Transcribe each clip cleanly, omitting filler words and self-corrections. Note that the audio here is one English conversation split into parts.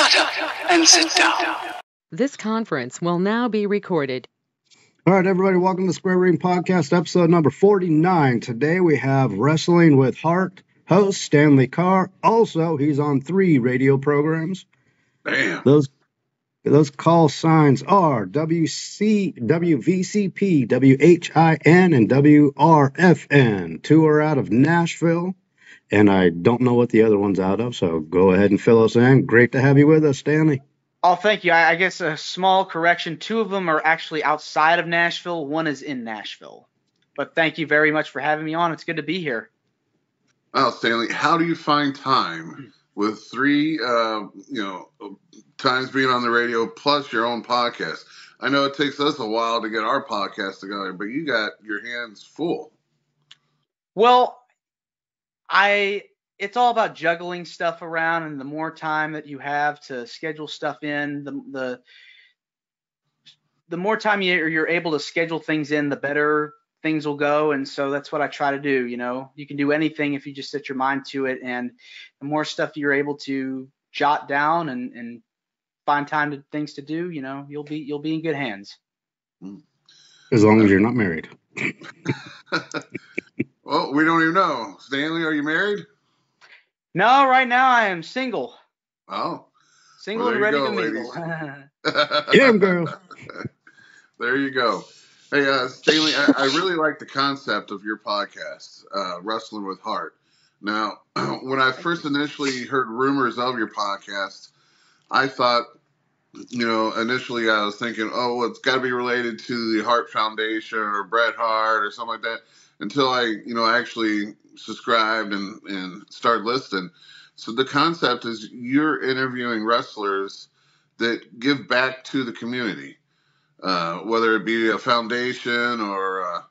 Shut up and sit down. This conference will now be recorded. All right, everybody, welcome to Square Ring Podcast, episode number 49. Today we have Wrestling with Heart host Stanley Karr. Also, he's on 3 radio programs. Damn. Those call signs are WVCP, WHIN, and WRFN. 2 are out of Nashville, and I don't know what the other one's out of, so go ahead and fill us in. Great to have you with us, Stanley. Oh, thank you. I guess a small correction. 2 of them are actually outside of Nashville. 1 is in Nashville. But thank you very much for having me on. It's good to be here. Well, Stanley, how do you find time with 3, times being on the radio plus your own podcast? I know it takes us a while to get our podcast together, but you got your hands full. Well, it's all about juggling stuff around, and the more time that you have to schedule stuff in, the more time you're able to schedule things in, the better things will go. And so that's what I try to do. You can do anything if you just set your mind to it, and the more stuff you're able to jot down and find things to do, you'll be in good hands. As long as you're not married. Well, we don't even know. Stanley, are you married? No, right now I am single. Oh. Single well, and ready to mingle. Yeah, girl. There you go. Hey, Stanley, I really like the concept of your podcast, Wrestling with Heart. Now, when I first initially heard rumors of your podcast, I thought, initially I was thinking, oh, well, it's got to be related to the Hart Foundation or Bret Hart or something like that, until I, actually subscribed and started listening. So the concept is you're interviewing wrestlers that give back to the community, whether it be a foundation or,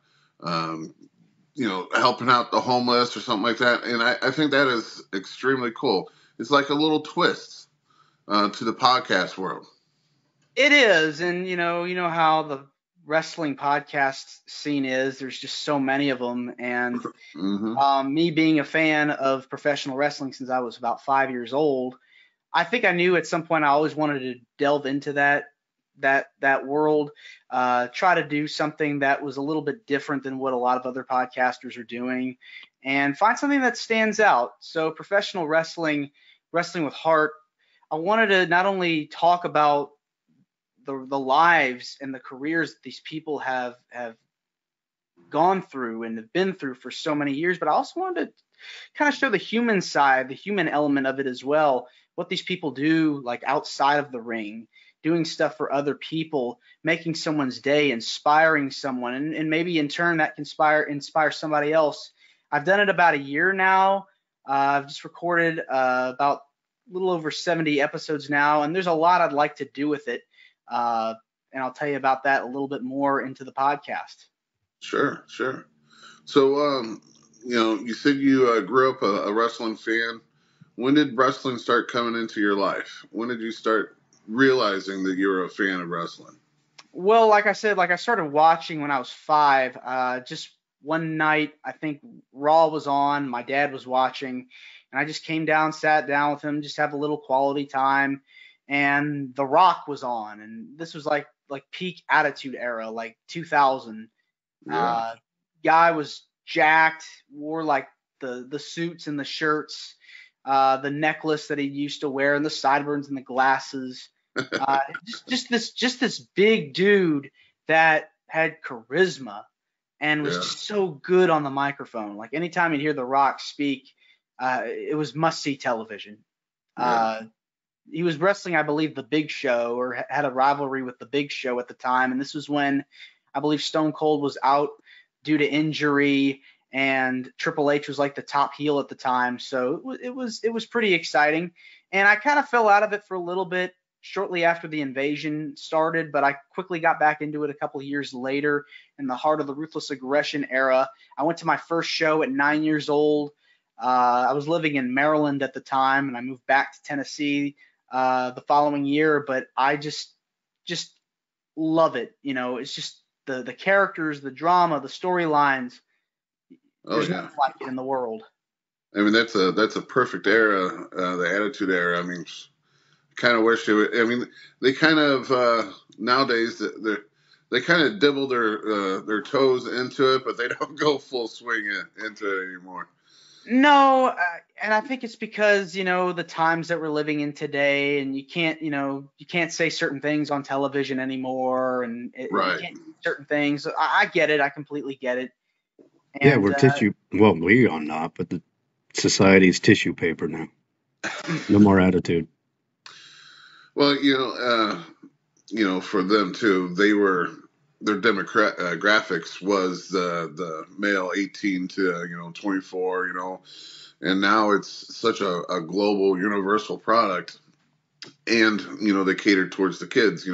helping out the homeless or something like that. And I think that is extremely cool. It's like a little twist to the podcast world. It is. And, you know how the wrestling podcast scene is. There's just so many of them. And me being a fan of professional wrestling since I was about 5 years old, I think I knew at some point I always wanted to delve into that world, try to do something that was a little bit different than what a lot of other podcasters are doing, and find something that stands out. So professional wrestling with Heart, I wanted to not only talk about the lives and the careers that these people have gone through and have been through for so many years, but I also wanted to kind of show the human side, the human element of it as well, what these people do like outside of the ring, doing stuff for other people, making someone's day, inspiring someone, and maybe in turn that can inspire somebody else. I've done it about a year now. I've just recorded about a little over 70 episodes now, and there's a lot I'd like to do with it. And I'll tell you about that a little bit more into the podcast. Sure. So, you said you grew up a wrestling fan. When did wrestling start coming into your life? When did you start realizing that you were a fan of wrestling? Well, like I said, I started watching when I was 5. Just one night, I think Raw was on. My dad was watching, and I just came down, sat down with him, just have a little quality time. And The Rock was on, and this was like peak Attitude Era, like 2000. Yeah. Guy was jacked, wore like the suits and the shirts, the necklace that he used to wear, and the sideburns and the glasses. Just this big dude that had charisma and was just so good on the microphone. Like anytime you'd hear The Rock speak, it was must-see television. Yeah. He was wrestling, I believe, The Big Show, or had a rivalry with The Big Show at the time. And this was when I believe Stone Cold was out due to injury, and Triple H was like the top heel at the time. So it was pretty exciting. And I kind of fell out of it for a little bit shortly after the invasion started, but I quickly got back into it a couple of years later in the heart of the Ruthless Aggression era. I went to my first show at 9 years old. I was living in Maryland at the time, and I moved back to Tennessee the following year, but I just love it. It's just the characters, the drama, the storylines. There's nothing like it in the world. I mean, that's a perfect era, the Attitude Era. I mean, kind of wish they would. I mean, they kind of nowadays they kind of dibble their toes into it, but they don't go full swing into it anymore. No, and I think it's because, the times that we're living in today, and you can't say certain things on television anymore, and Right. you can't do certain things. I get it. I completely get it. Yeah, And, we're tissue. Well, we are not, but the society's tissue paper now. No more attitude. Well, for them too, their demographics was the male 18 to 24, and now it's such a global universal product, and they cater towards the kids.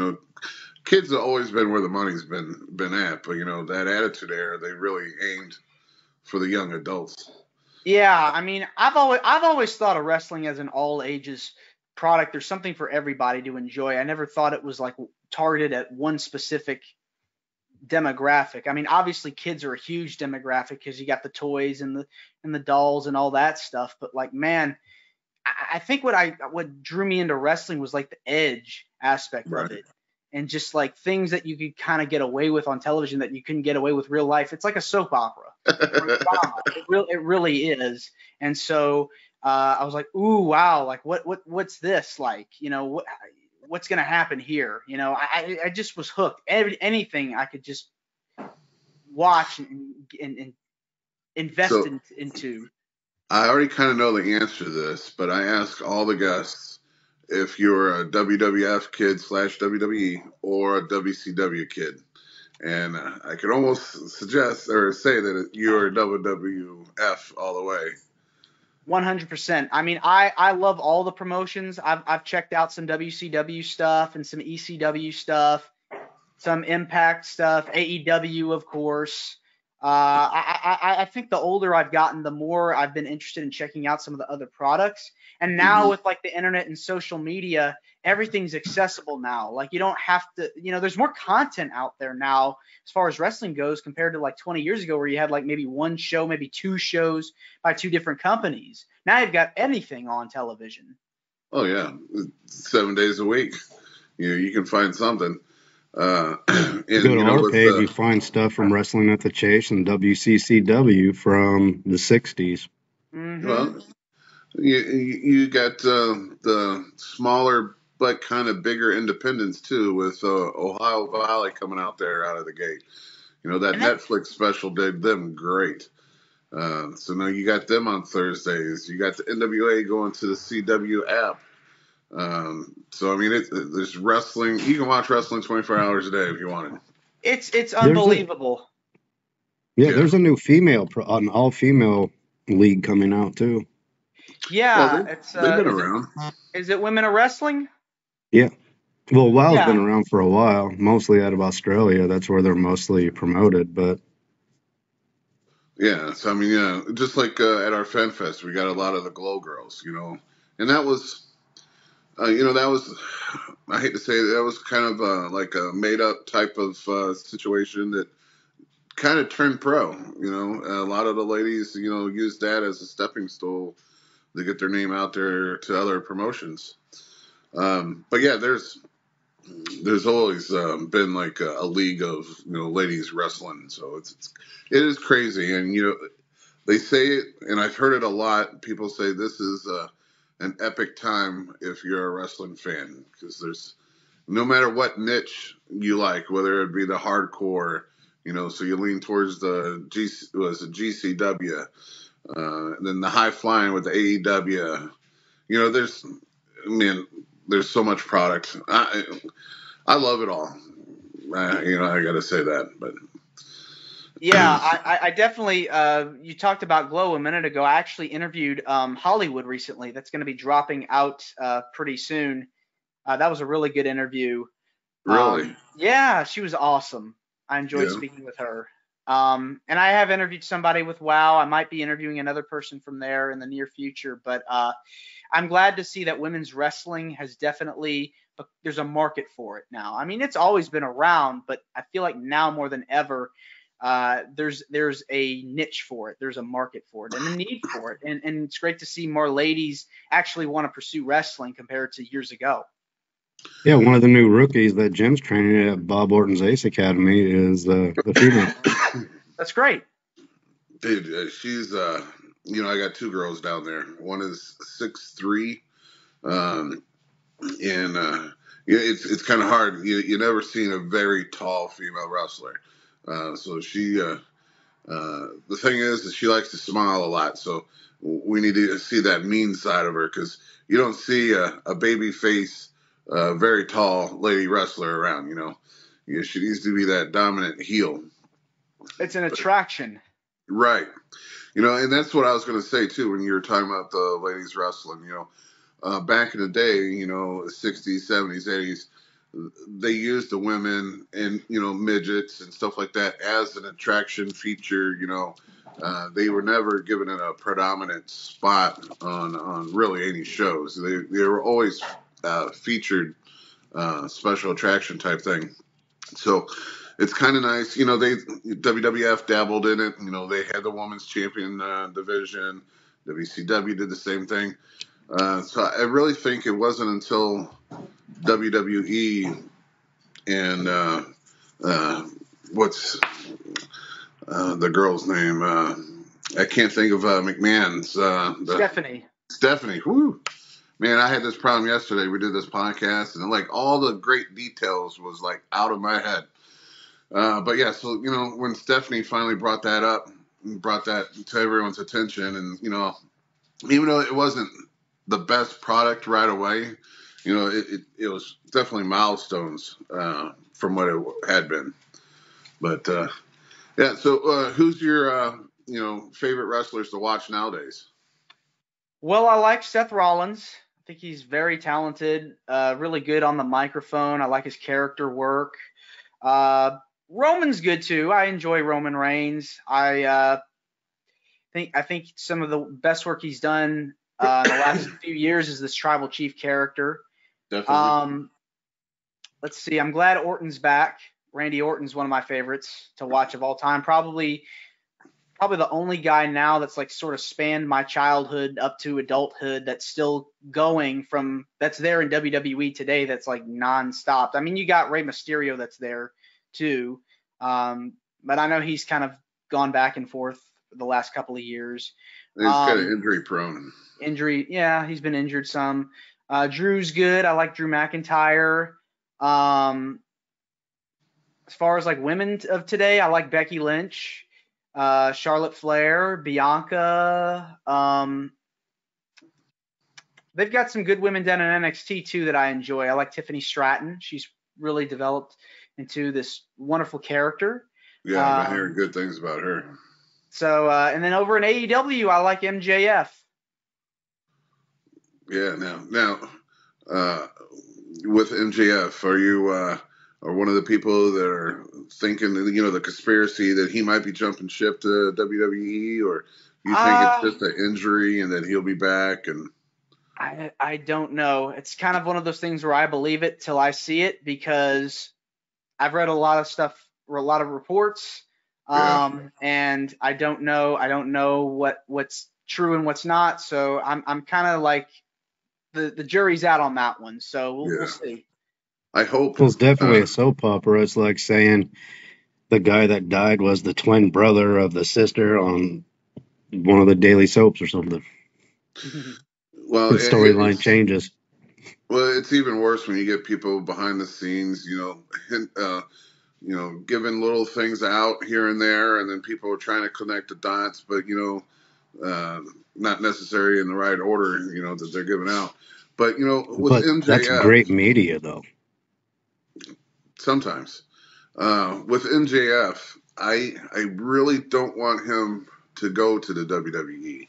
Kids have always been where the money's been at, but that attitude era, they really aimed for the young adults. Yeah, I mean, I've always thought of wrestling as an all ages product. There's something for everybody to enjoy. I never thought it was like targeted at one specific demographic. I mean, obviously kids are a huge demographic because you got the toys and the dolls and all that stuff. But like, man, I think what drew me into wrestling was like the edge aspect Right. of it, and just like things that you could kind of get away with on television that you couldn't get away with real life. It's like a soap opera. It really is. And so I was like, ooh, wow, like what's this like? What's gonna happen here? I just was hooked. Anything I could just watch and invest into. I already kind of know the answer to this, but I ask all the guests if you're a WWF kid / WWE or a WCW kid. And I could almost suggest or say that you're a WWF all the way. 100%. I mean, I love all the promotions. I've checked out some WCW stuff and some ECW stuff, some Impact stuff, AEW, of course. I think the older I've gotten, the more I've been interested in checking out some of the other products. And now with like the internet and social media, everything's accessible now. Like you don't have to, there's more content out there now as far as wrestling goes compared to like 20 years ago where you had like maybe one show, maybe two shows by two different companies. Now you've got anything on television. Oh yeah, 7 days a week. You can find something. And, go to our page, you find stuff from Wrestling at the Chase and WCCW from the 60s. Mm-hmm. Well, you got the smaller but kind of bigger independents too, with Ohio Valley coming out of the gate. That Netflix special did them great. So now you got them on Thursdays. You got the NWA going to the CW app. So I mean, there's wrestling. You can watch wrestling 24 hours a day if you wanted. It's unbelievable. There's a new an all-female league coming out too. Yeah, well, they've been around. Is it Women of Wrestling? Yeah. Well, WOW's been around for a while, mostly out of Australia. That's where they're mostly promoted, but. Yeah, so I mean, just like at our Fan Fest, we got a lot of the Glow Girls, and that was, that was, I hate to say it, that was kind of like a made-up type of situation that kind of turned pro. A lot of the ladies, used that as a stepping stool to get their name out there to other promotions. But yeah, there's always been like a league of ladies wrestling, so it is crazy, and they say it, and I've heard it a lot. People say this is an epic time if you're a wrestling fan, because there's no matter what niche you like, whether it be the hardcore, so you lean towards the GCW, and then the high flying with the AEW. There's so much product. I love it all. I got to say that, but. Yeah, I definitely. You talked about Glow a minute ago. I actually interviewed Hollywood recently. That's going to be dropping out pretty soon. That was a really good interview. Really? Yeah, she was awesome. I enjoyed speaking with her. And I have interviewed somebody with WOW. I might be interviewing another person from there in the near future. But I'm glad to see that women's wrestling has definitely. But there's a market for it now. I mean, it's always been around, but I feel like now more than ever. There's a niche for it. There's a market for it and a need for it. And it's great to see more ladies actually want to pursue wrestling compared to years ago. Yeah, one of the new rookies that Jim's training at Bob Orton's Ace Academy is the female. That's great. Dude, she's I got two girls down there. One is 6'3", and it's kind of hard. You never seen a very tall female wrestler. So she, the thing is she likes to smile a lot. So we need to see that mean side of her, because you don't see a baby face, very tall lady wrestler around. She needs to be that dominant heel. It's an attraction. Right. And that's what I was going to say too when you were talking about the ladies wrestling. Back in the day, 60s, 70s, 80s, they used the women and midgets and stuff like that as an attraction feature. They were never given it a predominant spot on really any shows. They were always featured, special attraction type thing. So it's kind of nice. WWF dabbled in it. They had the women's champion division. WCW did the same thing. So I really think it wasn't until WWE and what's the girl's name? I can't think of McMahon's. Stephanie. Stephanie. Whoo. Man, I had this problem yesterday. We did this podcast, and like all the great details was like out of my head. But yeah, so when Stephanie finally brought that up, brought that to everyone's attention, and even though it wasn't the best product right away, it was definitely milestones from what it had been. But yeah, so who's your favorite wrestlers to watch nowadays? Well, I like Seth Rollins. I think he's very talented, really good on the microphone. I like his character work. Roman's good too. I enjoy Roman Reigns. I think some of the best work he's done in the last few years is this tribal chief character. Definitely. Let's see. I'm glad Orton's back. Randy Orton's one of my favorites to watch of all time. Probably the only guy now that's like sort of spanned my childhood up to adulthood that's still going that's there in WWE today. That's like nonstop. I mean, you got Rey Mysterio that's there too. But I know he's kind of gone back and forth the last couple of years. He's kind of injury prone. Yeah, he's been injured some. Drew's good. I like Drew McIntyre. As far as like women of today, I like Becky Lynch, Charlotte Flair, Bianca. They've got some good women down in NXT too that I enjoy. I like Tiffany Stratton. She's really developed into this wonderful character. Yeah, I've been hearing good things about her. So, and then over in AEW, I like MJF. Yeah, now, with MJF, are you are one of the people that are thinking, the conspiracy that he might be jumping ship to WWE, or you think it's just an injury and that he'll be back? And I don't know. It's kind of one of those things where I believe it till I see it, because I've read a lot of stuff, or a lot of reports, and I don't know what's true and what's not. So I'm kind of like the jury's out on that one. So we'll see. I hope. Well, it's definitely a soap opera. It's like saying the guy that died was the twin brother of the sister on one of the daily soaps or something. Well, the storyline changes. Well, it's even worse when you get people behind the scenes, giving little things out here and there, and then people are trying to connect the dots, but not necessarily in the right order, that they're giving out. But with MJF, that's great media, though. Sometimes, with MJF, I really don't want him to go to the WWE,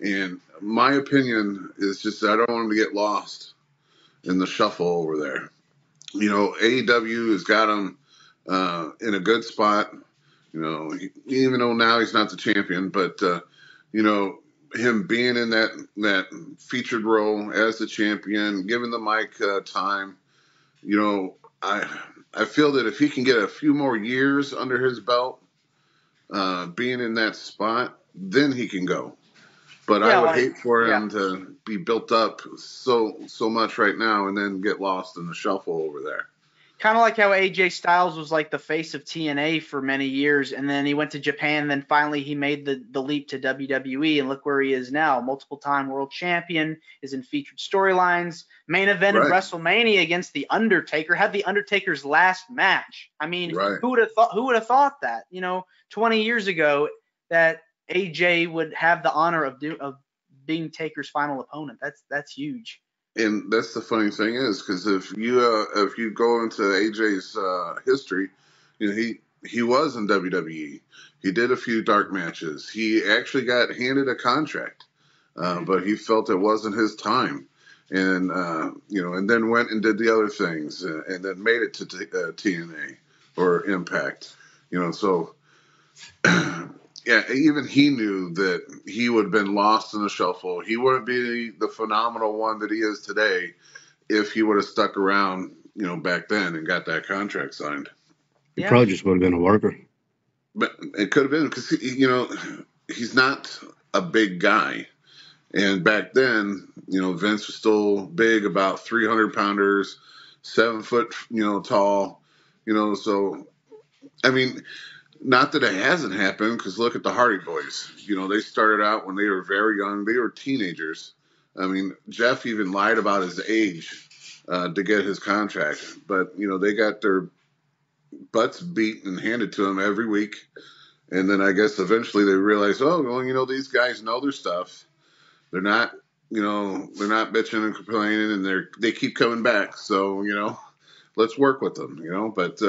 and my opinion is just that I don't want him to get lost in the shuffle over there. AEW has got him in a good spot. Even though now he's not the champion, but him being in that featured role as the champion, giving the mic time. I feel that if he can get a few more years under his belt, being in that spot, then he can go. But Yeah, I would like, hate for yeah. him to be built up so much right now and then get lost in the shuffle over there. Kind of like how AJ Styles was like the face of TNA for many years, and then he went to Japan, and then finally he made the leap to WWE, and look where he is now. Multiple-time world champion, is in featured storylines, main event in Right. WrestleMania against The Undertaker, had The Undertaker's last match. I mean, Right. who would have thought that, 20 years ago, that AJ would have the honor of being Taker's final opponent. That's huge. And that's the funny thing is, because if you go into AJ's history, he was in WWE. He did a few dark matches. He actually got handed a contract, but he felt it wasn't his time, and and then went and did the other things, and then made it to TNA or Impact. So. Yeah, even he knew that he would have been lost in the shuffle. He wouldn't be the phenomenal one that he is today if he would have stuck around, back then and got that contract signed. He probably just would have been a worker. But it could have been because, he's not a big guy. And back then, Vince was still big, about 300-pounders, 7 foot, tall, so, I mean, not that it hasn't happened, because look at the Hardy Boys. They started out when they were very young. They were teenagers. I mean, Jeff even lied about his age to get his contract. But, they got their butts beat and handed to them every week. And then I guess eventually they realized, these guys know their stuff. They're not, they're not bitching and complaining, and they keep coming back. So, let's work with them, But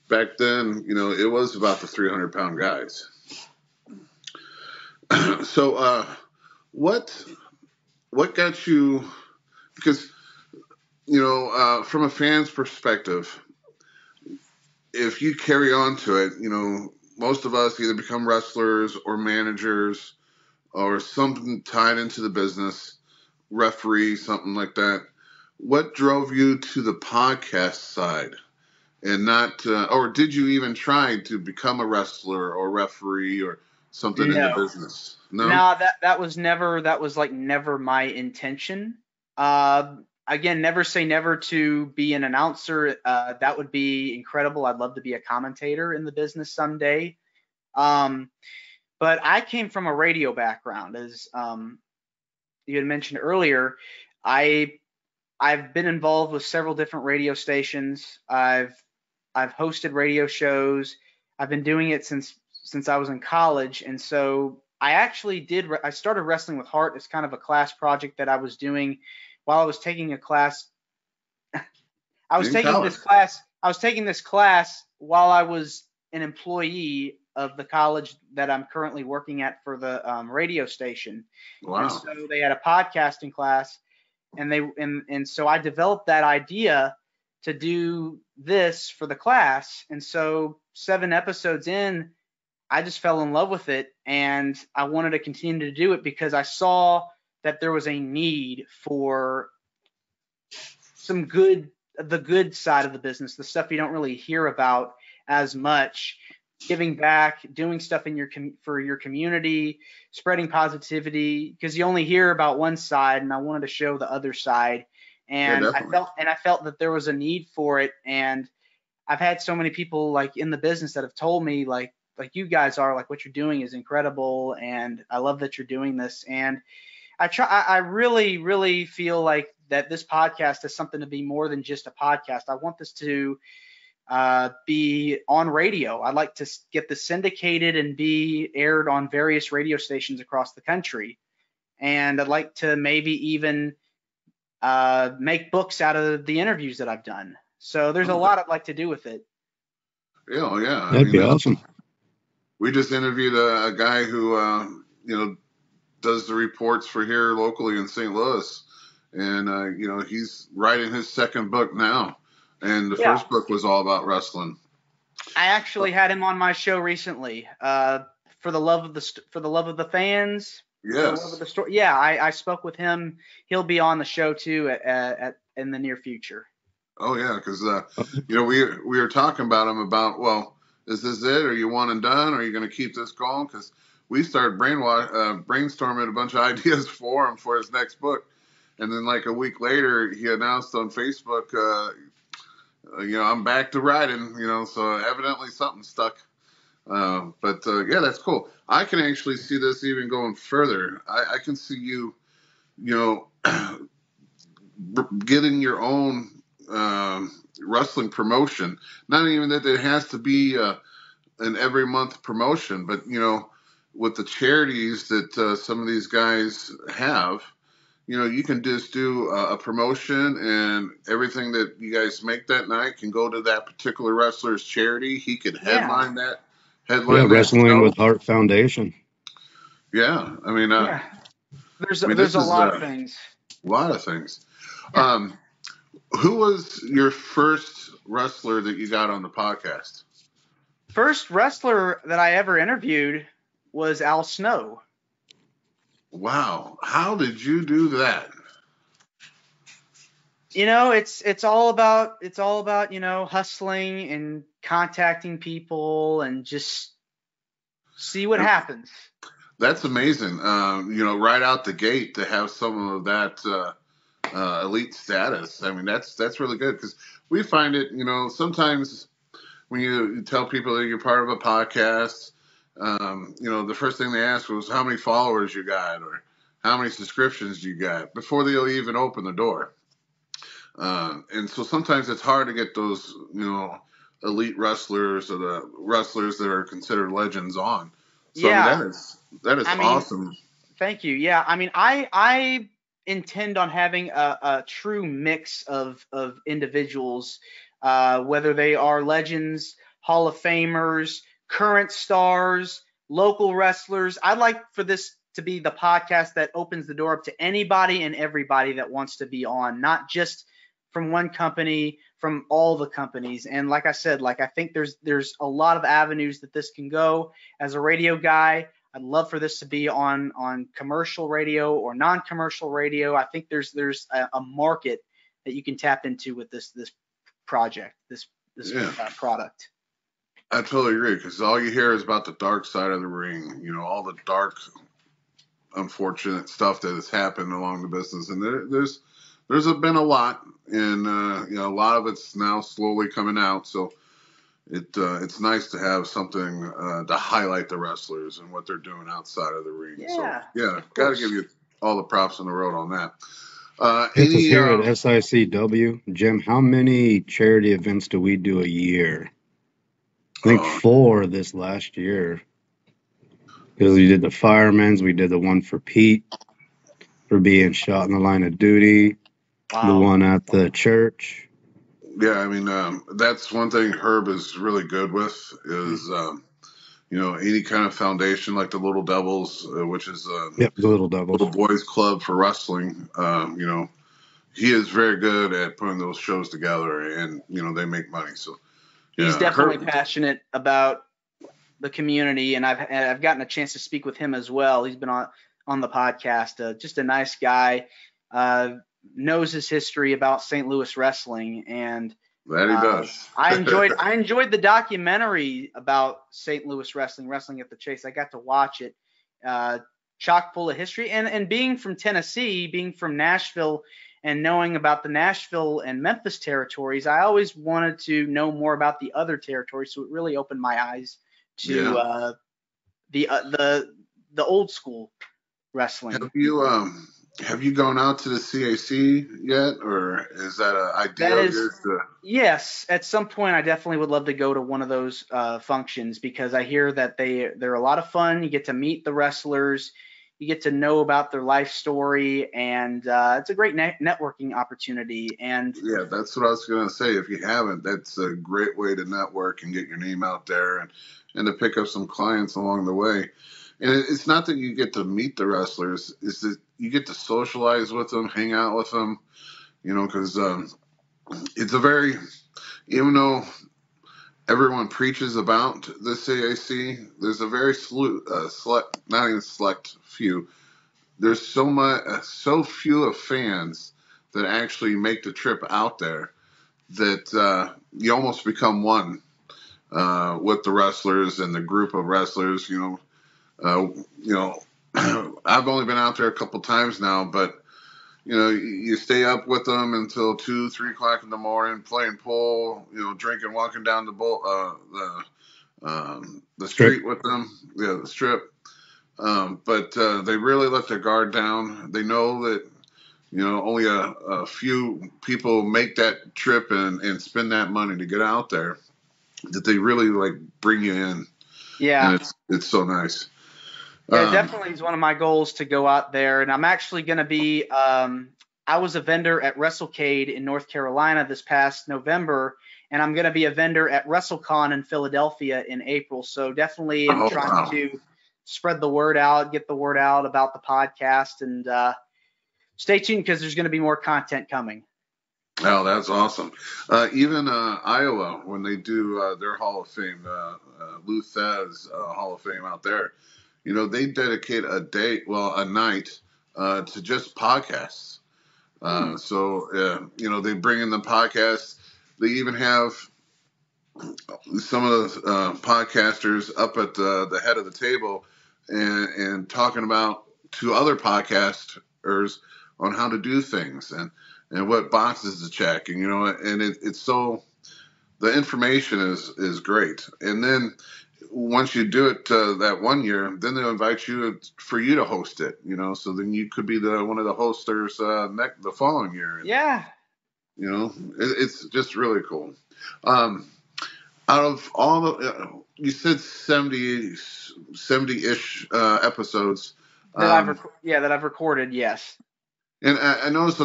back then, it was about the 300-pound guys. So, what got you? Because from a fan's perspective, if you carry on to it, most of us either become wrestlers or managers or something tied into the business, referee, something like that. What drove you to the podcast side? And not, or did you even try to become a wrestler or referee or something in the business? No, that was never my intention. Again, never say never to be an announcer. That would be incredible. I'd love to be a commentator in the business someday. But I came from a radio background, as you had mentioned earlier. I've been involved with several different radio stations. I've hosted radio shows. I've been doing it since I was in college, and so I started Wrestling with Heart as kind of a class project that I was doing while I was taking a class. I was taking this class while I was an employee of the college that I'm currently working at for the radio station. Wow. And so they had a podcasting class, and so I developed that idea to do this for the class. And so 7 episodes in, I just fell in love with it, and I wanted to continue to do it because I saw that there was a need for the good side of the business, the stuff you don't really hear about as much, giving back, doing stuff for your community, spreading positivity, because you only hear about one side, and I wanted to show the other side. And I felt that there was a need for it. And I've had so many people like in the business that have told me like you guys are, like, what you're doing is incredible, and I love that you're I this. And I really, really feel like that this podcast is something to be more than just a podcast. I want this to be on radio. I'd like to get this syndicated and be aired on various radio stations across the country. And I'd like to maybe even make books out of the interviews that I've done. So there's a lot I'd like to do with it. Yeah. That'd be awesome. We just interviewed a guy who, does the reports for here locally in St. Louis. And, he's writing his second book now. And the first book was all about wrestling. I actually had him on my show recently for the love of the fans. Yes. For the story. Yeah, I spoke with him. He'll be on the show too in the near future. Oh yeah, because we were talking about him about, well, is this it? Are you one and done? Are you going to keep this going? Because we started brainstorming a bunch of ideas for him for his next book. And then like a week later, he announced on Facebook, I'm back to writing, so evidently something stuck. But that's cool. I can actually see this even going further. I can see you, getting your own wrestling promotion. Not even that it has to be an every month promotion, but with the charities that some of these guys have, you can just do a promotion, and everything that you guys make that night can go to that particular wrestler's charity. He could headline that. Headline that Wrestling show. with Heart Foundation. Yeah, There's a lot of things. A lot of things. Who was your first wrestler that you got on the podcast? First wrestler that I ever interviewed was Al Snow. Wow. How did you do that? It's all about hustling and contacting people and just see what happens. That's amazing. Right out the gate to have some of that elite status. I mean, that's really good, because we find it, sometimes when you tell people that you're part of a podcast, the first thing they ask was how many followers you got or how many subscriptions you got before they'll even open the door. And so sometimes it's hard to get those, elite wrestlers or the wrestlers that are considered legends on. So that is awesome. Thank you. Yeah. I mean, I intend on having a true mix of individuals, whether they are legends, Hall of Famers, current stars, local wrestlers. I'd like for this to be the podcast that opens the door up to anybody and everybody that wants to be on, not just from one company, from all the companies. And like I said, I think there's a lot of avenues that this can go. As a radio guy, I'd love for this to be on commercial radio or non-commercial radio. I think there's a market that you can tap into with this project, this product. I totally agree, because all you hear is about the dark side of the ring, all the dark, unfortunate stuff that has happened along the business. And there's been a lot, and a lot of it's now slowly coming out. So it's nice to have something to highlight the wrestlers and what they're doing outside of the ring. Yeah. So got to give you all the props on the road on that. Here at SICW, Jim, how many charity events do we do a year? I think 4 this last year. Because we did the firemen's, we did the one for Pete for being shot in the line of duty, the one at the church. Yeah, I mean, that's one thing Herb is really good with is, any kind of foundation like the Little Devils, which is the Little Devils, Little Boys Club for wrestling. He is very good at putting those shows together, and they make money. So he's definitely passionate about the community, and I've gotten a chance to speak with him as well. He's been on the podcast. Just a nice guy. Knows his history about St. Louis wrestling, and that he does. I enjoyed the documentary about St. Louis wrestling at the Chase. I got to watch it. Chock full of history, and being from Tennessee, being from Nashville, and knowing about the Nashville and Memphis territories, I always wanted to know more about the other territories. So it really opened my eyes to the old school wrestling. Have you gone out to the CAC yet, or is that an idea of yours? Yes, at some point I definitely would love to go to one of those functions, because I hear that they're a lot of fun. You get to meet the wrestlers, you get to know about their life story, and it's a great networking opportunity. And yeah, that's what I was going to say. If you haven't, that's a great way to network and get your name out there, and to pick up some clients along the way. And it's not that you get to meet the wrestlers, it's that you get to socialize with them, hang out with them, because it's a very, even though everyone preaches about the CAC, there's a very select, not even select few. There's so few of fans that actually make the trip out there that you almost become one with the wrestlers and the group of wrestlers, You know, I've only been out there a couple times now, but you know, you stay up with them until 2, 3 o'clock in the morning, playing pool, you know, drinking, walking down the street with them, the strip. But they really let their guard down. They know that, you know, only a few people make that trip and spend that money to get out there, that they really like bring you in. Yeah. And it's so nice. Yeah, definitely is one of my goals to go out there. And I'm actually going to be, I was a vendor at WrestleCade in North Carolina this past November, and I'm going to be a vendor at WrestleCon in Philadelphia in April. So definitely am trying to spread the word out, get the word out about the podcast, and stay tuned because there's going to be more content coming. Oh, that's awesome. Even Iowa, when they do their Hall of Fame, Lou Thesz Hall of Fame out there, you know, they dedicate a night to just podcasts. So, you know, they bring in the podcasts. They even have some of the podcasters up at the head of the table and talking about to other podcasters on how to do things and what boxes to check. And, you know, and it's so the information is great. And then once you do it that one year, then they'll invite you for you to host it, you know, so then you could be one of the hosters the following year. Yeah. You know, it's just really cool. Out of all the, you said 70-ish episodes. That I've recorded, yes. And I noticed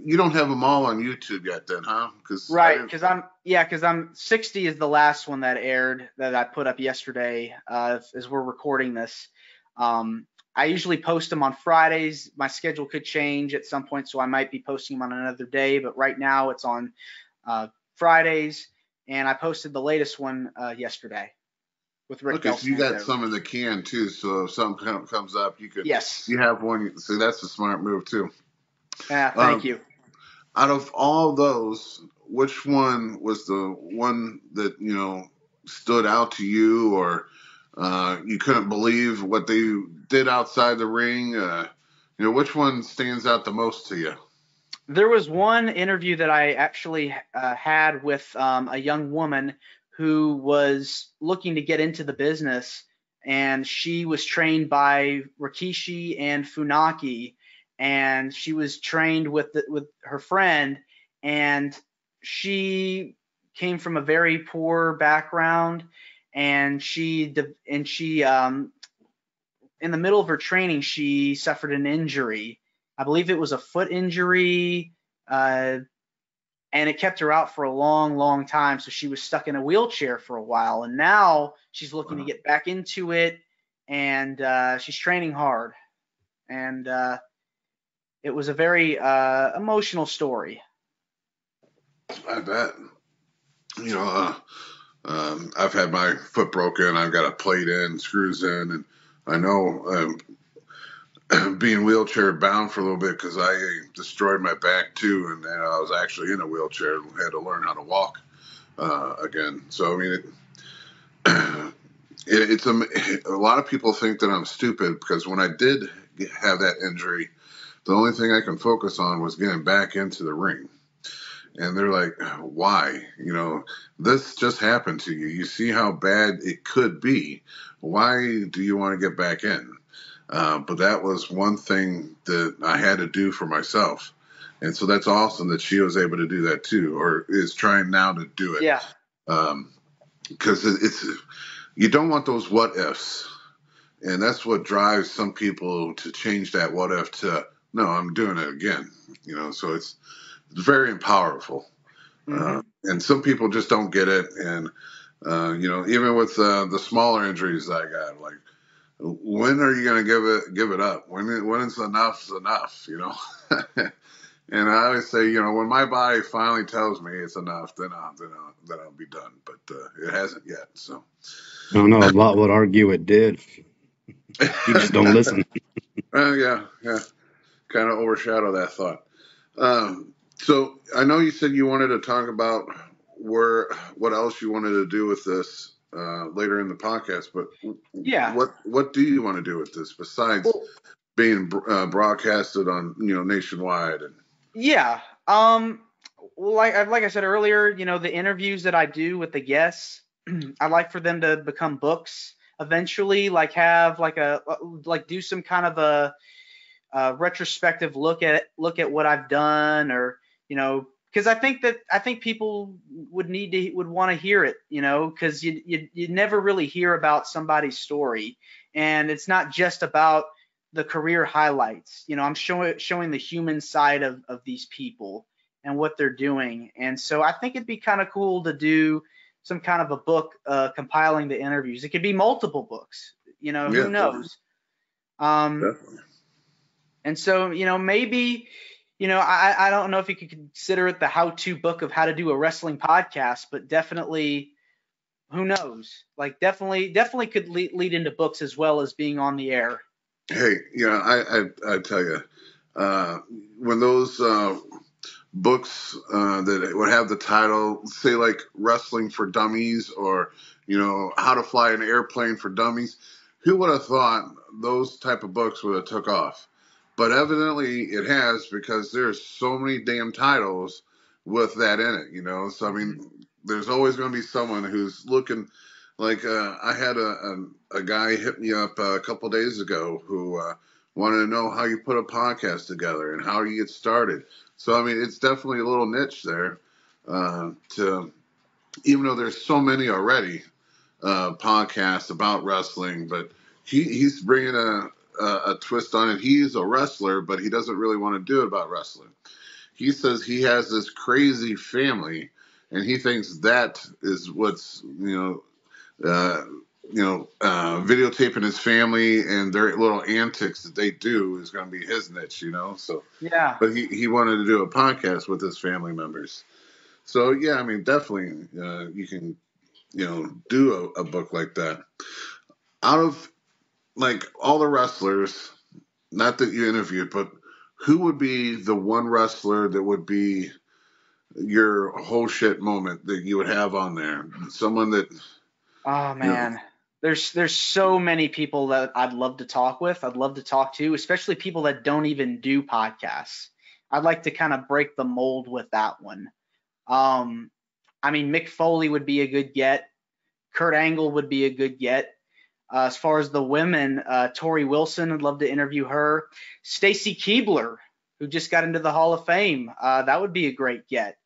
you don't have them all on YouTube yet then, huh? Right, because I'm 60 is the last one that aired that I put up yesterday as we're recording this. I usually post them on Fridays. My schedule could change at some point, so I might be posting them on another day, but right now it's on Fridays, and I posted the latest one yesterday with Rick Okay, so you got some in the can too, so if something comes up, you could. Yes. You have one, so that's a smart move too. Thank you. Out of all those, which one was the one that, you know, stood out to you, or you couldn't believe what they did outside the ring? You know, which one stands out the most to you? There was one interview that I actually had with a young woman who was looking to get into the business, and she was trained by Rikishi and Funaki, and she was trained with her friend, and she came from a very poor background, and she in the middle of her training she suffered an injury. I believe it was a foot injury, and it kept her out for a long, long time. So she was stuck in a wheelchair for a while, and now she's looking to get back into it, and she's training hard, and it was a very emotional story. I bet. You know, I've had my foot broken. I've got a plate in, screws in, and I know being wheelchair bound for a little bit because I destroyed my back too, and I was actually in a wheelchair and had to learn how to walk again. So I mean, it's a lot of people think that I'm stupid because when I did have that injury, the only thing I can focus on was getting back into the ring. And they're like, why? You know, this just happened to you. You see how bad it could be. Why do you want to get back in? But that was one thing that I had to do for myself. And so that's awesome that she was able to do that too, or is trying now to do it. Yeah. Because it's you don't want those what ifs. And that's what drives some people to change that what if to, no, I'm doing it again. You know, so it's very powerful. Mm-hmm. And some people just don't get it. And, you know, even with the smaller injuries I got, like, when are you going to give it up? When is enough, you know? And I always say, you know, when my body finally tells me it's enough, then I'll be done. But it hasn't yet. So I don't know. A lot would argue it did. You just don't listen. Yeah. Kind of overshadow that thought. So I know you said you wanted to talk about what else you wanted to do with this. later in the podcast. But yeah, what do you want to do with this besides being broadcasted on nationwide? And yeah. Well, like I said earlier, the interviews that I do with the guests, I'd like for them to become books eventually. Like have do some kind of a retrospective look at what I've done, or because I think people would want to hear it, because you never really hear about somebody's story, and it's not just about the career highlights. I'm showing the human side of these people and what they're doing, and so I think it'd be kind of cool to do some kind of a book compiling the interviews. It could be multiple books, who knows. Definitely. And so, maybe, I don't know if you could consider it the how-to book of how to do a wrestling podcast, but definitely, who knows? Like, definitely could lead into books as well as being on the air. Hey, I tell you, when those books that would have the title, say like Wrestling for Dummies, or How to Fly an Airplane for Dummies, who would have thought those type of books would have took off? But evidently it has, because there's so many damn titles with that in it, So I mean, there's always going to be someone who's looking. Like I had a guy hit me up a couple days ago who wanted to know how you put a podcast together and how you get started. So I mean, it's definitely a little niche there. Even though there's so many already podcasts about wrestling, but he's bringing a twist on it. He's a wrestler, but he doesn't really want to do it about wrestling. He says he has this crazy family, and he thinks that is what's videotaping his family and their little antics that they do is going to be his niche, So yeah, but he wanted to do a podcast with his family members. So yeah, I mean, definitely you can do a book like that. Out of like all the wrestlers, not that you interviewed, but who would be the one wrestler that would be your whole shit moment that you would have on there? Someone that, oh man, there's so many people that I'd love to talk with. I'd love to talk to, especially people that don't even do podcasts. I'd like to kind of break the mold with that one. I mean, Mick Foley would be a good get. Kurt Angle would be a good get. As far as the women, Tori Wilson, I'd love to interview her. Stacy Keibler, who just got into the Hall of Fame, that would be a great get.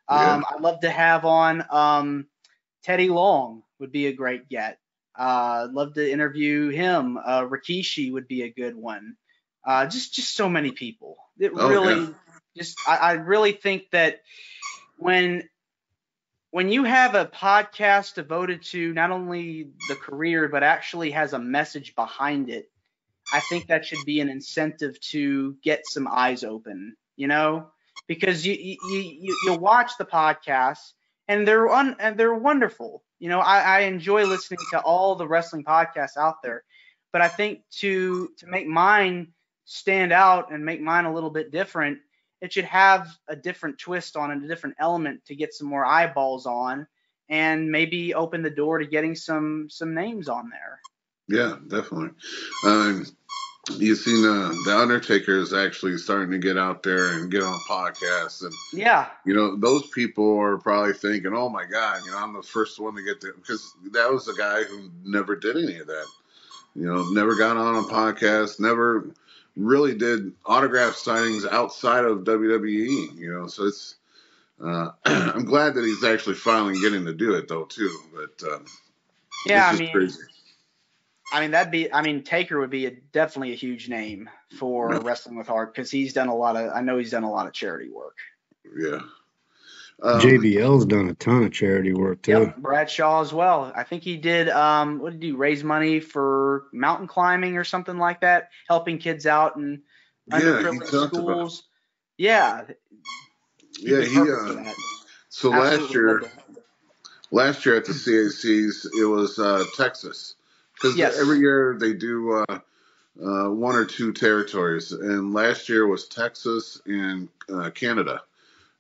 I'd love to have on Teddy Long, would be a great get. I'd love to interview him. Rikishi would be a good one. Just so many people. I really think that when you have a podcast devoted to not only the career, but actually has a message behind it, I think that should be an incentive to get some eyes open, because you'll watch the podcasts and they're wonderful. I enjoy listening to all the wrestling podcasts out there, but I think to make mine stand out and make mine a little bit different, it should have a different twist on it, a different element to get some more eyeballs on, and maybe open the door to getting some names on there. Yeah, definitely. You've seen the Undertaker is actually starting to get out there and get on podcasts, and those people are probably thinking, "Oh my God, I'm the first one to get there," because that was the guy who never did any of that. Never got on a podcast, never really did autograph signings outside of WWE. So it's I'm glad that he's actually finally getting to do it though too. But crazy. Taker would be definitely a huge name for Wrestling with Heart, because he's done a lot of charity work. Yeah. JBL's done a ton of charity work too. Yep, Bradshaw as well. I think he did. What did he do? Raise money for mountain climbing or something like that, helping kids out in underprivileged schools. Yeah. So last year at the CACs, it was Texas, because every year they do one or two territories, and last year was Texas and Canada.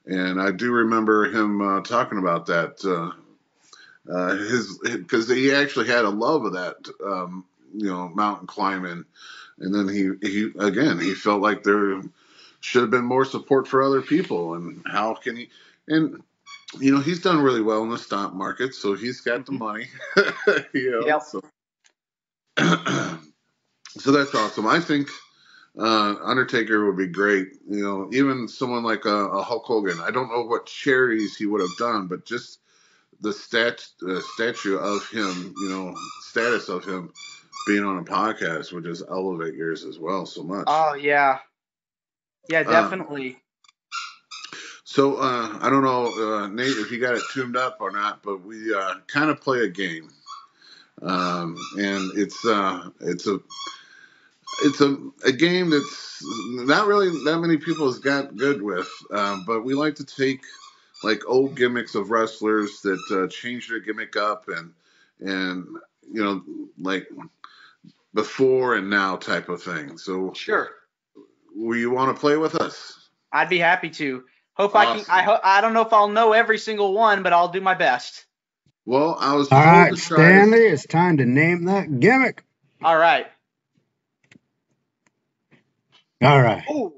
And I do remember him talking about that because he actually had a love of that, mountain climbing, and then he felt like there should have been more support for other people, and how can he? And he's done really well in the stock market, so he's got the money, Yep. So, so that's awesome. I think Undertaker would be great. Even someone like a Hulk Hogan. I don't know what charities he would have done, but just the statue of him, status of him being on a podcast would just elevate yours as well so much. Oh yeah, definitely. So I don't know, Nate, if you got it tuned up or not, but we kind of play a game, and it's a game that's not really that many people has got good with, but we like to take like old gimmicks of wrestlers that change their gimmick up and like before and now type of thing. So sure. Will you want to play with us? I'd be happy to. Awesome. I don't know if I'll know every single one, but I'll do my best. Well, I was all right, Stanley. It's time to name that gimmick. All right. All right. Ooh.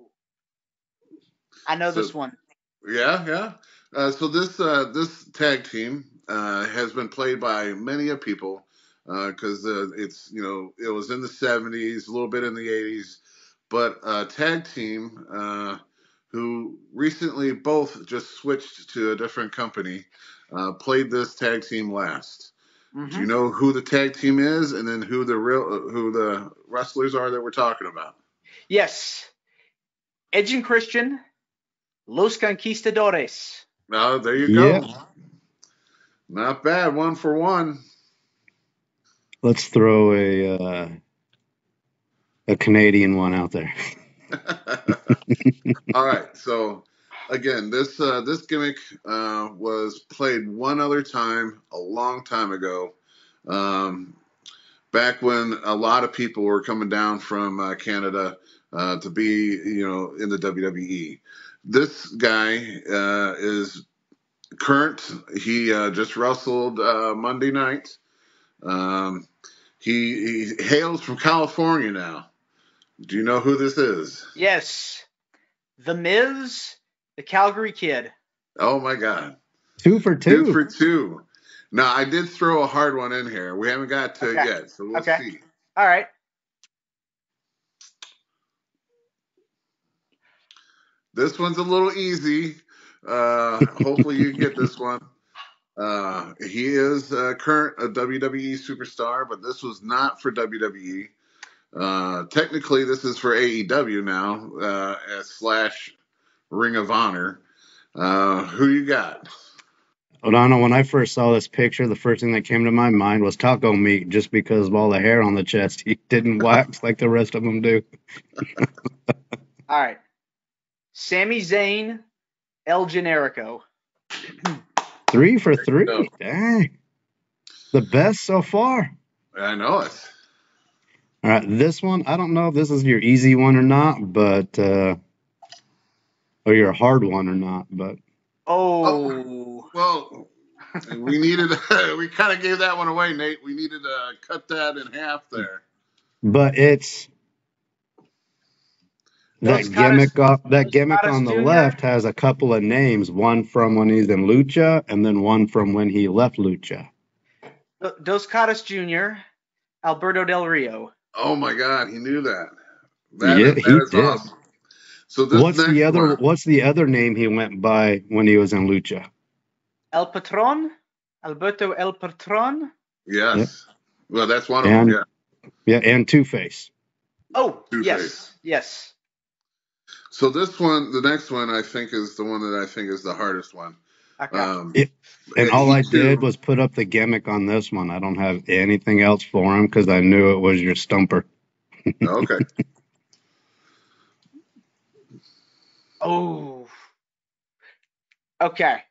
I know this one. Yeah. So this tag team has been played by many of people because it's it was in the 70s, a little bit in the 80s, but a tag team who recently both just switched to a different company played this tag team last. Mm-hmm. Do you know who the tag team is, and then who the wrestlers are that we're talking about? Yes, Edge and Christian, Los Conquistadores. Oh, there you go. Not bad, 1 for 1. Let's throw a Canadian one out there. All right. So again, this gimmick was played one other time a long time ago, back when a lot of people were coming down from Canada to be in the WWE. This guy is current. He just wrestled Monday night. He hails from California now. Do you know who this is? Yes. The Miz, the Calgary Kid. Oh, my God. 2 for 2. 2 for 2. Now, I did throw a hard one in here. We haven't got to it yet, so we'll see. All right. This one's a little easy. Hopefully you get this one. He is current a WWE superstar, but this was not for WWE. Technically, this is for AEW now, / Ring of Honor. Who you got? Well, when I first saw this picture, the first thing that came to my mind was taco meat, just because of all the hair on the chest. He didn't wax like the rest of them do. All right. Sami Zayn, El Generico. 3 for 3. No. Dang. The best so far. I know it. All right, this one, I don't know if this is your easy one or not, but or your hard one or not, but well, we kind of gave that one away, Nate. We needed to cut that in half there. But it's that gimmick on the left has a couple of names, one from when he's in Lucha and then one from when he left Lucha. Dos Caras Jr., Alberto Del Rio. Oh my God, he knew that. That is awesome. So what's the other name he went by when he was in Lucha? El Patron, Alberto El Patron. Yes. Yep. Well, that's one of them. Yeah. Yeah, and Two-Face. Oh, Two-Face. Yes. So the next one, I think is the one that I think is the hardest one. Okay. And all I did was put up the gimmick on this one. I don't have anything else for him because I knew it was your stumper. Okay. Oh. Okay.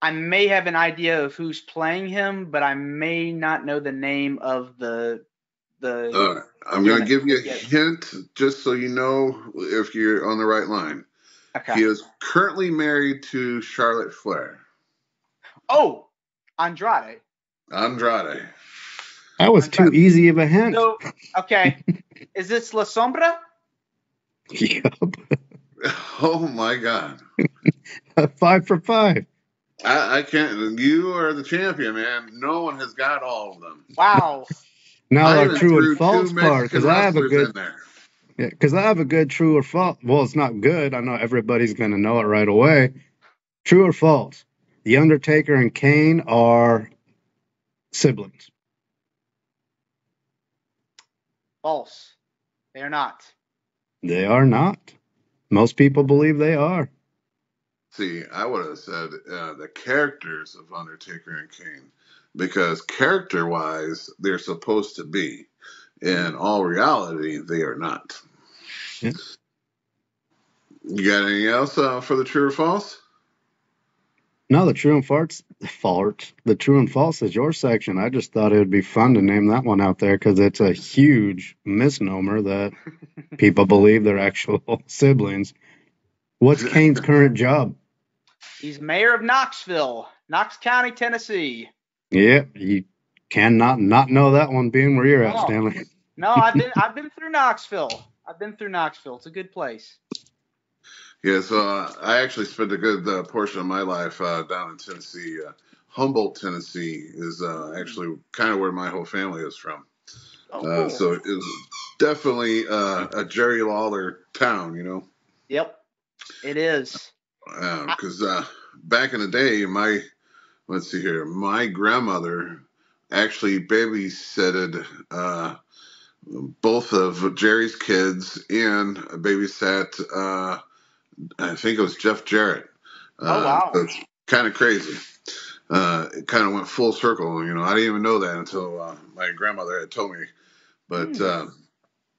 I may have an idea of who's playing him, but I may not know the name of the. I'm going to give you a hint just so you know if you're on the right line. Okay. He is currently married to Charlotte Flair. Oh, Andrade. Andrade. That was too easy of a hint. So, okay. Is this La Sombra? Yep. Oh, my God. 5 for 5. I can't. You are the champion, man. No one has got all of them. Wow. Now I our true and false part, because I have a good. in there. Yeah, because I have a good true or false. Well, it's not good. I know everybody's going to know it right away. True or false? The Undertaker and Kane are siblings. False. They are not. They are not. Most people believe they are. See, I would have said the characters of Undertaker and Kane, because character-wise, they're supposed to be. In all reality, they are not. Yeah. You got anything else for the true or false? No, the true and false. The true and false is your section. I just thought it would be fun to name that one out there because it's a huge misnomer that people believe they're actual siblings. What's Kane's current job? He's mayor of Knoxville, Knox County, Tennessee. Yeah, you cannot not know that one being where you're at, Stanley. No, I've been through Knoxville. It's a good place. Yeah, so I actually spent a good portion of my life down in Tennessee. Humboldt, Tennessee is actually kind of where my whole family is from. Cool. So it was definitely a Jerry Lawler town, you know? Yep, it is. Because back in the day, my grandmother actually babysitted both of Jerry's kids and babysat I think it was Jeff Jarrett. Oh, wow. It's kind of crazy. It kind of went full circle. You know, I didn't even know that until my grandmother had told me. But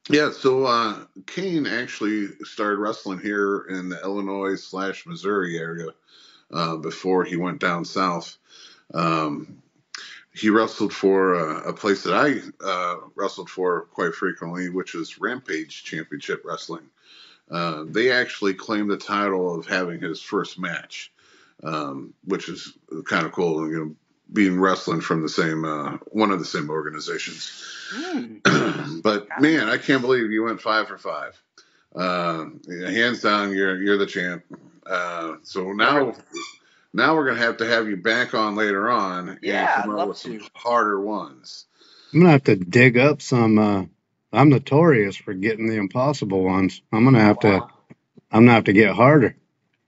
yeah, so Kane actually started wrestling here in the Illinois/Missouri area before he went down south. He wrestled for a place that I wrestled for quite frequently, which is Rampage Championship Wrestling. They actually claimed the title of having his first match, which is kind of cool, you know, being wrestling from the same one of the same organizations. But man, I can't believe you went 5 for 5. Hands down, you're the champ. So now we're gonna have you back on later on and come up with some harder ones. I'm gonna have to dig up some. I'm notorious for getting the impossible ones. I'm gonna have to get harder.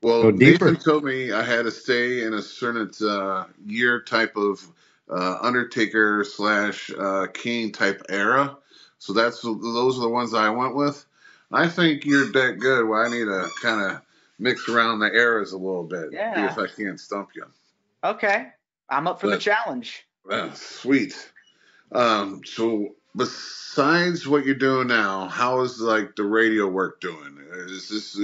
Well, go deeper. Nathan told me I had to stay in a certain year type of Undertaker / Kane type era. So those are the ones I went with. I think you're that good. Well, I need to kind of mix around the eras a little bit. See if I can't stump you. Okay. I'm up for the challenge. Sweet. So besides what you're doing now, how is like the radio work doing? Is this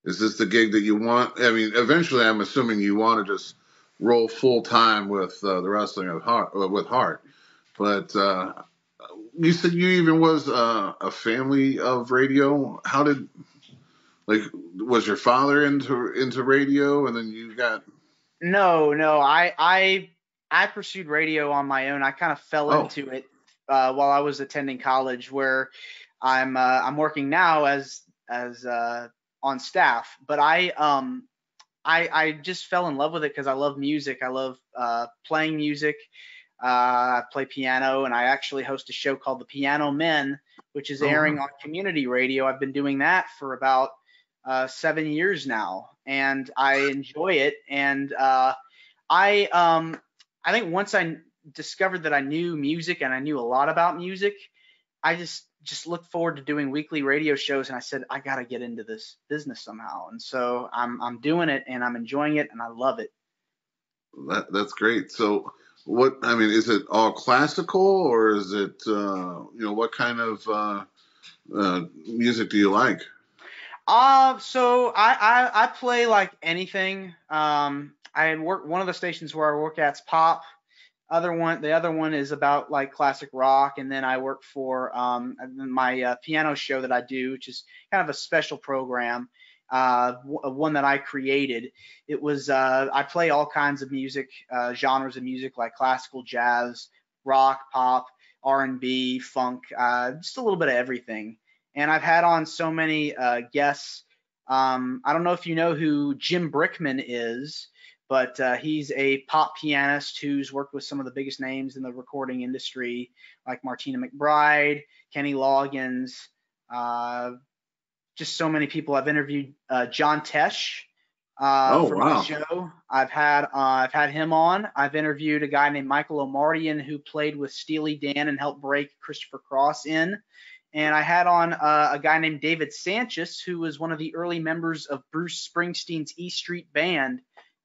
is this the gig that you want? I mean, eventually, I'm assuming you want to just roll full time with the wrestling of Hart. But you said you even was a family of radio. How did was your father into radio, and then you got? No. I pursued radio on my own. I kind of fell into it while I was attending college, where I'm working now as on staff. But I just fell in love with it because I love music. I love playing music. I play piano, and I actually host a show called The Piano Men, which is airing on community radio. I've been doing that for about 7 years now, and I enjoy it. And I think once I discovered that I knew music and I knew a lot about music, I just looked forward to doing weekly radio shows, and I said, I got to get into this business somehow. And so I'm doing it, and I'm enjoying it, and I love it. That's great. So is it all classical, or is it, what kind of music do you like? So I play like anything. I work one of the stations where I work at's pop. The other one is about like classic rock, and then I work for my piano show that I do, which is kind of a special program, one that I created. It was I play all kinds of music, genres of music like classical, jazz, rock, pop, R&B, funk, just a little bit of everything. And I've had on so many guests. I don't know if you know who Jim Brickman is, but he's a pop pianist who's worked with some of the biggest names in the recording industry, like Martina McBride, Kenny Loggins, just so many people. I've interviewed John Tesh for my show. I've had him on. I've interviewed a guy named Michael Omartian who played with Steely Dan and helped break Christopher Cross in. And I had on a guy named David Sanchez, who was one of the early members of Bruce Springsteen's E Street Band.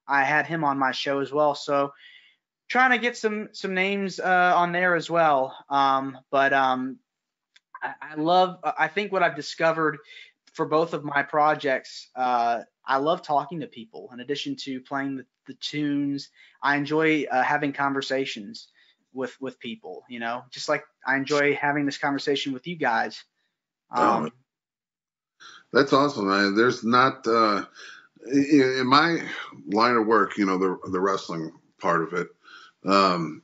I had him on my show as well. So trying to get some names on there as well. I think what I've discovered for both of my projects, I love talking to people. In addition to playing the tunes, I enjoy having conversations with people, just like I enjoy having this conversation with you guys. That's awesome, man. There's not in my line of work, the wrestling part of it. Growing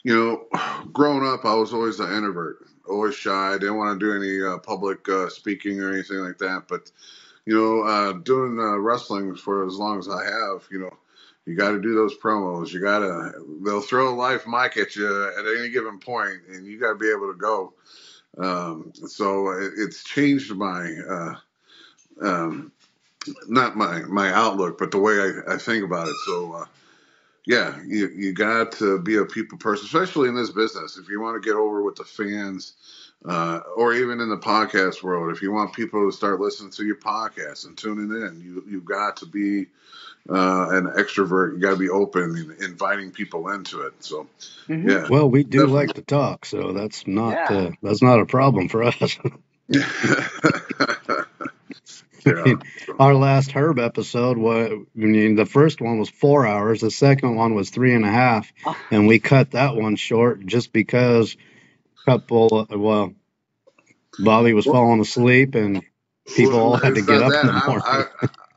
up, I was always an introvert, always shy. I didn't want to do any public speaking or anything like that. But doing wrestling for as long as I have, you got to do those promos. They'll throw a live mic at you at any given point, and you got to be able to go. So it's changed my, not my outlook, but the way I think about it. So, yeah, you got to be a people person, especially in this business. If you want to get over with the fans, or even in the podcast world, if you want people to start listening to your podcast and tuning in, you've got to be an extrovert. You got to be open and inviting people into it. So, yeah. Well, we do like to talk, so that's not a problem for us. Our last Herb episode the first one was 4 hours, the second one was 3.5, and we cut that one short just because Bobby was falling asleep and people all had to get up in the morning.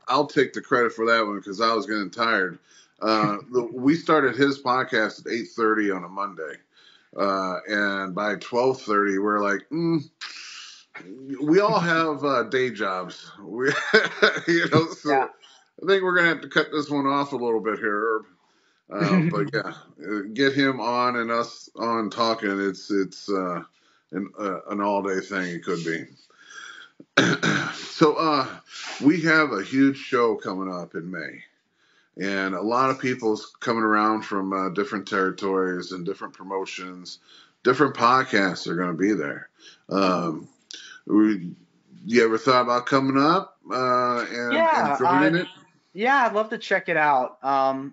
I'll take the credit for that one because I was getting tired. We started his podcast at 8:30 on a Monday, and by 12:30 we're like, we all have day jobs. I think we're gonna have to cut this one off a little bit here, Herb. But yeah, get him on and us on talking. It's an all day thing. It could be. So we have a huge show coming up in May, and a lot of people's coming around from different territories and different promotions. Different podcasts are going to be there. You ever thought about coming up and joining it? Yeah, I'd love to check it out. I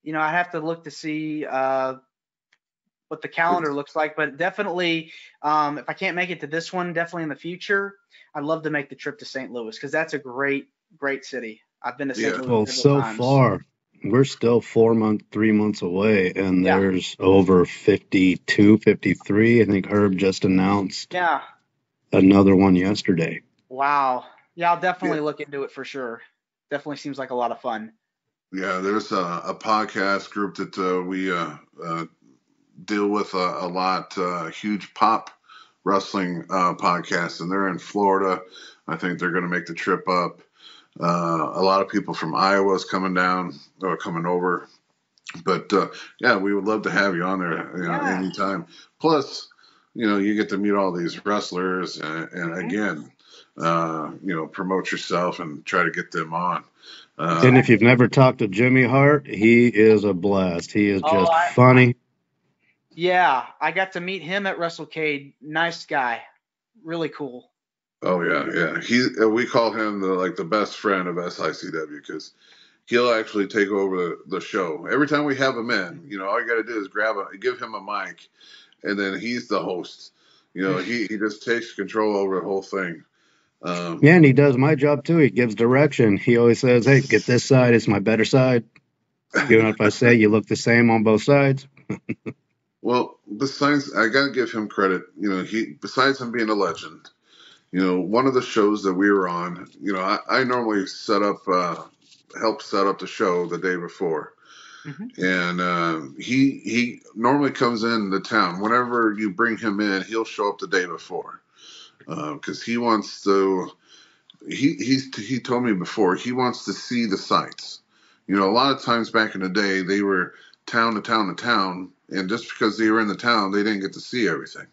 have to look to see what the calendar looks like, but definitely, if I can't make it to this one, definitely in the future, I'd love to make the trip to St. Louis because that's a great, great city. I've been to St. Louis. Well, so times. Far, we're still 3 months away, and there's over 52, 53. I think Herb just announced. Yeah. Another one yesterday. Wow. Yeah, I'll definitely look into it for sure. Definitely seems like a lot of fun. Yeah, there's a podcast group that we deal with a lot, huge pop wrestling podcast, and they're in Florida. I think they're going to make the trip up. A lot of people from Iowa is coming down or coming over. But we would love to have you on there anytime. Plus, you get to meet all these wrestlers and again, promote yourself and try to get them on. And if you've never talked to Jimmy Hart, he is a blast. He is just funny. Yeah, I got to meet him at WrestleCade. Nice guy. Really cool. Oh, yeah. We call him the best friend of SICW because he'll actually take over the show. Every time we have him in, all you got to do is give him a mic, and then he's the host. He just takes control over the whole thing. And he does my job too. He gives direction. He always says, "Hey, get this side. It's my better side." If I say you look the same on both sides. Well, besides, I gotta give him credit. Besides him being a legend, One of the shows that we were on, I normally help set up the show the day before. Mm-hmm. And he normally comes into town. Whenever you bring him in, he'll show up the day before because he wants to. He told me before he wants to see the sights. A lot of times back in the day, they were town to town to town, and just because they were in the town, they didn't get to see everything.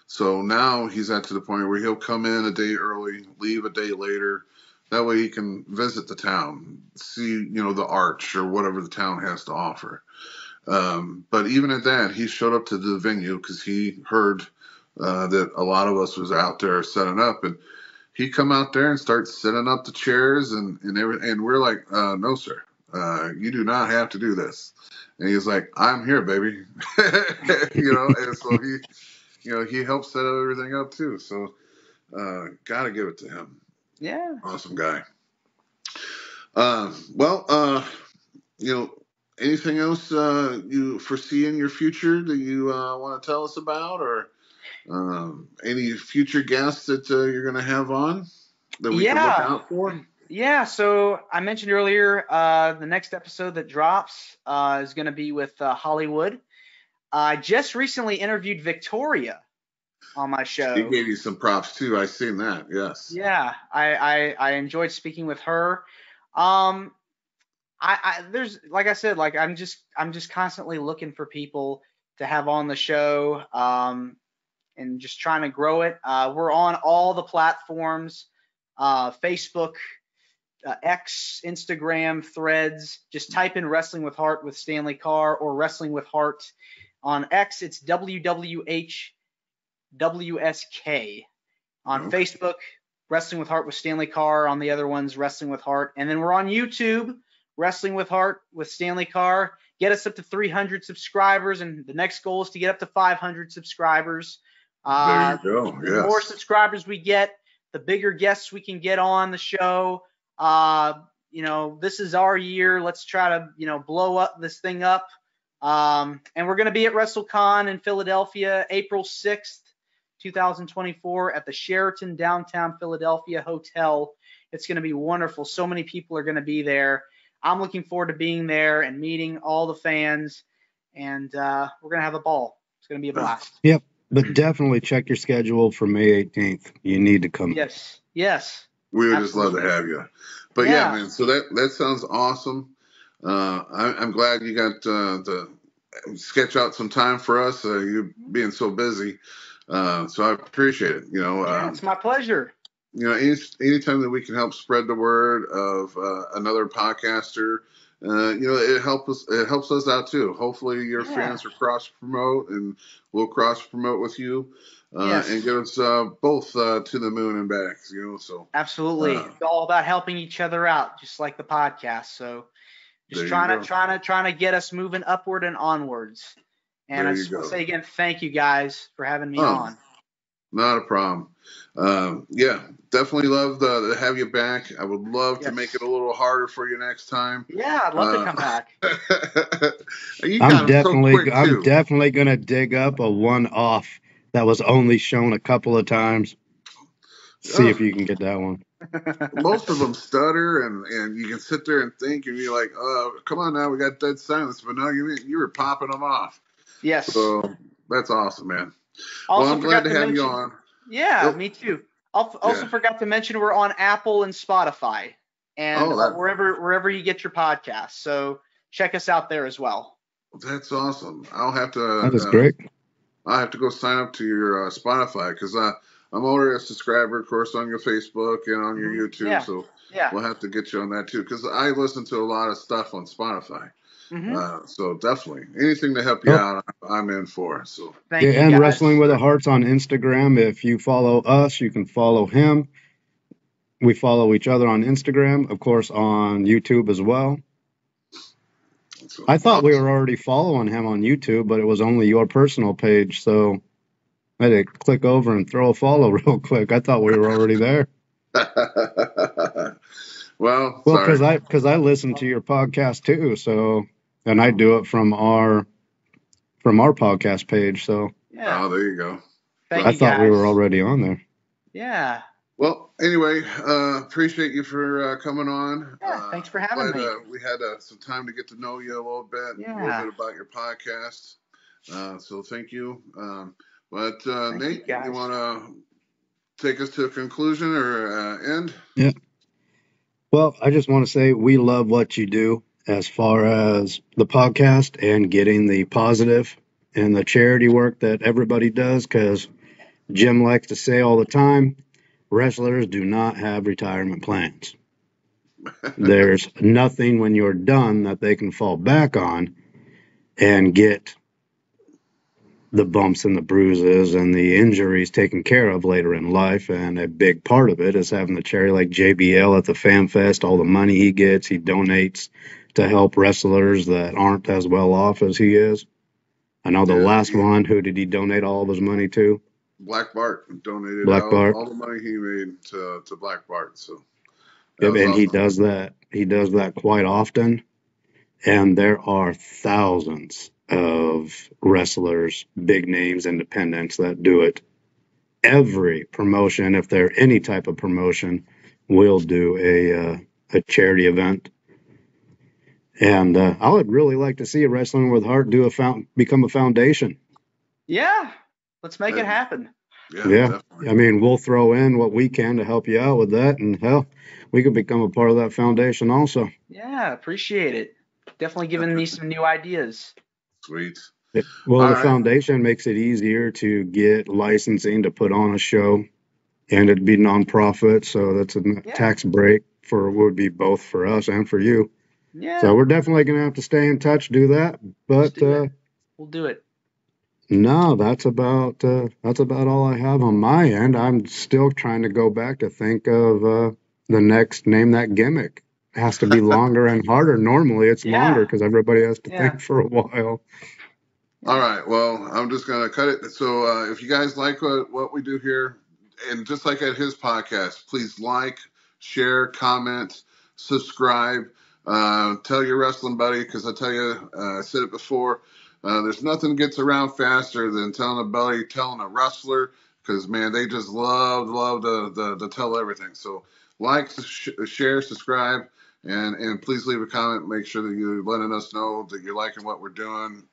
So now he's to the point where he'll come in a day early, leave a day later. That way he can visit the town, see, the arch or whatever the town has to offer. But even at that, he showed up to the venue because he heard that a lot of us was out there setting up. And he come out there and start setting up the chairs and everything. And we're like, no, sir, you do not have to do this. And he's like, I'm here, baby. And so he helped set everything up too. So, gotta give it to him. Yeah. Awesome guy. Anything else you foresee in your future that you want to tell us about, or any future guests that you're going to have on that we can look out for? Yeah. So I mentioned earlier, the next episode that drops is going to be with Hollywood. I just recently interviewed Victoria on my show. She gave you some props too. I seen that. Yes. Yeah, I enjoyed speaking with her. There's, like I said, like I'm just constantly looking for people to have on the show, and just trying to grow it. We're on all the platforms, Facebook, X, Instagram, Threads. Just type in Wrestling with Heart with Stanley Karr or Wrestling with Heart. On X, it's WWHWSK. On Facebook, Wrestling with Heart with Stanley Karr. On the other ones, Wrestling with Heart. And then we're on YouTube, Wrestling with Heart with Stanley Karr. Get us up to 300 subscribers, and the next goal is to get up to 500 subscribers. There you go. Yes. The more subscribers we get, the bigger guests we can get on the show. This is our year. Let's try to, blow up this thing up. And we're going to be at WrestleCon in Philadelphia, April 6th, 2024 at the Sheraton downtown Philadelphia Hotel. It's going to be wonderful. So many people are going to be there. I'm looking forward to being there and meeting all the fans, and we're going to have a ball. It's going to be a blast. Yep. But definitely check your schedule for May 18th. You need to come. Yes. We would just love to have you. But yeah, man, so that sounds awesome. I'm glad you got to sketch out some time for us, you being so busy. So I appreciate it. It's my pleasure. Anytime that we can help spread the word of another podcaster, it helps us out too. Hopefully your fans are cross promote, and we'll cross promote with you, and get us both to the moon and back. So absolutely, it's all about helping each other out, just like the podcast. So just trying to get us moving upward and onwards. And I just want to say again, thank you guys for having me on. Not a problem. Definitely love to have you back. I would love to make it a little harder for you next time. Yeah, I'd love to come back. I'm definitely going to dig up a one-off that was only shown a couple of times. See if you can get that one. Most of them stutter, and you can sit there and think, and you're like, come on now, we got dead silence. But no, you were popping them off. Yes. So that's awesome, man. Also, I'm glad to have you on. Yeah, me too. Also forgot to mention we're on Apple and Spotify, and wherever you get your podcasts. So check us out there as well. That's awesome. I'll have to. That is great. I have to go sign up to your Spotify because I'm already a subscriber, of course, on your Facebook and on your YouTube. Yeah. So we'll have to get you on that too because I listen to a lot of stuff on Spotify. Mm-hmm. So definitely anything to help you out, I'm in for. So thank you, and guys. Wrestling with the Hearts on Instagram. If you follow us, you can follow him. We follow each other on Instagram, of course, on YouTube as well. I thought we were already following him on YouTube, but it was only your personal page, so I had to click over and throw a follow real quick. I thought we were already there. Well, because I listen to your podcast too, so. And I do it from our podcast page. So there you go. I thought we were already on there. Yeah. Well, anyway, appreciate you for coming on. Yeah, thanks for having me. We had some time to get to know you a little bit, a little bit about your podcast. So thank you. Nate, you want to take us to a conclusion or end? Yeah. Well, I just want to say we love what you do as far as the podcast and getting the positive and the charity work that everybody does, because Jim likes to say all the time, wrestlers do not have retirement plans. There's nothing when you're done that they can fall back on and get the bumps and the bruises and the injuries taken care of later in life. And a big part of it is having the charity like JBL at the Fan Fest. All the money he gets, he donates to help wrestlers that aren't as well off as he is. I know the last one, who did he donate all of his money to? Black Bart donated all the money he made to Black Bart. So, and awesome. He does that. He does that quite often. And there are thousands of wrestlers, big names, independents that do it. Every promotion, if they're any type of promotion, will do a charity event. And I would really like to see a Wrestling with Heart become a foundation. Yeah, let's make it happen. Yeah. I mean, we'll throw in what we can to help you out with that, and hell, we could become a part of that foundation also. Yeah, appreciate it. Definitely giving me some new ideas. Sweet. Well, the foundation makes it easier to get licensing to put on a show, and it'd be nonprofit, so that's a tax break would be both for us and for you. Yeah. So we're definitely going to have to stay in touch, do that. But we'll do it. No, that's about all I have on my end. I'm still trying to go back to think of the next Name That Gimmick. It has to be longer and harder. Normally it's longer because everybody has to think for a while. All right. Well, I'm just going to cut it. So if you guys like what we do here, and just like at his podcast, please like, share, comment, subscribe. Tell your wrestling buddy, because I tell you, I said it before, there's nothing gets around faster than telling a buddy, telling a wrestler, because, man, they just love to tell everything. So like, share, subscribe, and please leave a comment. Make sure that you're letting us know that you're liking what we're doing,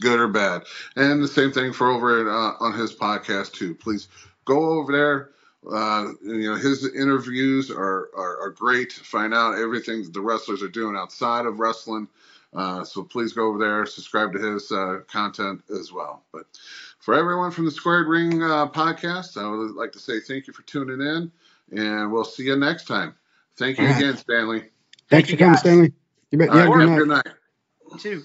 good or bad. And the same thing for over on his podcast, too. Please go over there. His interviews are great to find out everything that the wrestlers are doing outside of wrestling. So please go over there, subscribe to his content as well. But for everyone from the Squared Ring podcast, I would like to say thank you for tuning in, and we'll see you next time. Thank you again, Stanley. Thanks for coming, Stanley. You bet. Have a good night. You too.